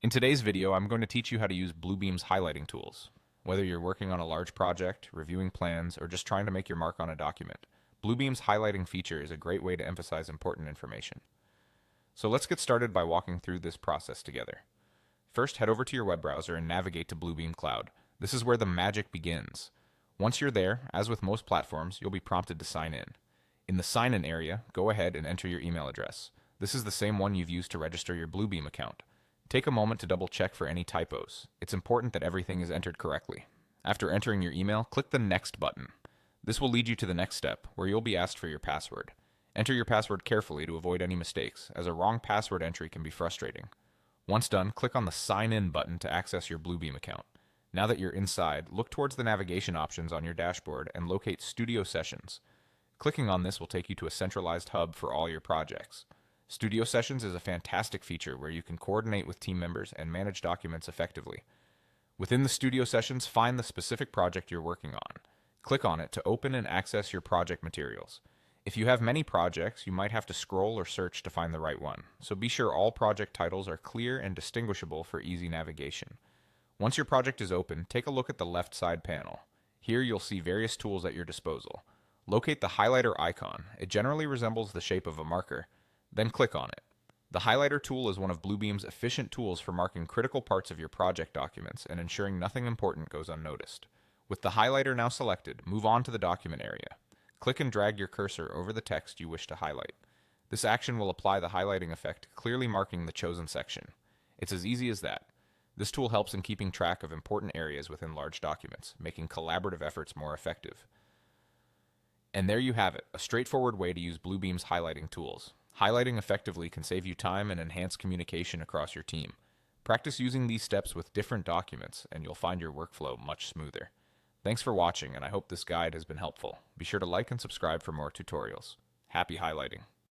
In today's video, I'm going to teach you how to use Bluebeam's highlighting tools. Whether you're working on a large project, reviewing plans, or just trying to make your mark on a document, Bluebeam's highlighting feature is a great way to emphasize important information. So let's get started by walking through this process together. First, head over to your web browser and navigate to Bluebeam Cloud. This is where the magic begins. Once you're there, as with most platforms, you'll be prompted to sign in. In the Sign In area, go ahead and enter your email address. This is the same one you've used to register your Bluebeam account. Take a moment to double check for any typos. It's important that everything is entered correctly. After entering your email, click the Next button. This will lead you to the next step, where you'll be asked for your password. Enter your password carefully to avoid any mistakes, as a wrong password entry can be frustrating. Once done, click on the Sign In button to access your Bluebeam account. Now that you're inside, look towards the navigation options on your dashboard and locate Studio Sessions. Clicking on this will take you to a centralized hub for all your projects. Studio Sessions is a fantastic feature where you can coordinate with team members and manage documents effectively. Within the Studio Sessions, find the specific project you're working on. Click on it to open and access your project materials. If you have many projects, you might have to scroll or search to find the right one, so be sure all project titles are clear and distinguishable for easy navigation. Once your project is open, take a look at the left side panel. Here you'll see various tools at your disposal. Locate the highlighter icon. It generally resembles the shape of a marker. Then click on it. The highlighter tool is one of Bluebeam's efficient tools for marking critical parts of your project documents and ensuring nothing important goes unnoticed. With the highlighter now selected, move on to the document area. Click and drag your cursor over the text you wish to highlight. This action will apply the highlighting effect, clearly marking the chosen section. It's as easy as that. This tool helps in keeping track of important areas within large documents, making collaborative efforts more effective. And there you have it, a straightforward way to use Bluebeam's highlighting tools. Highlighting effectively can save you time and enhance communication across your team. Practice using these steps with different documents, and you'll find your workflow much smoother. Thanks for watching, and I hope this guide has been helpful. Be sure to like and subscribe for more tutorials. Happy highlighting!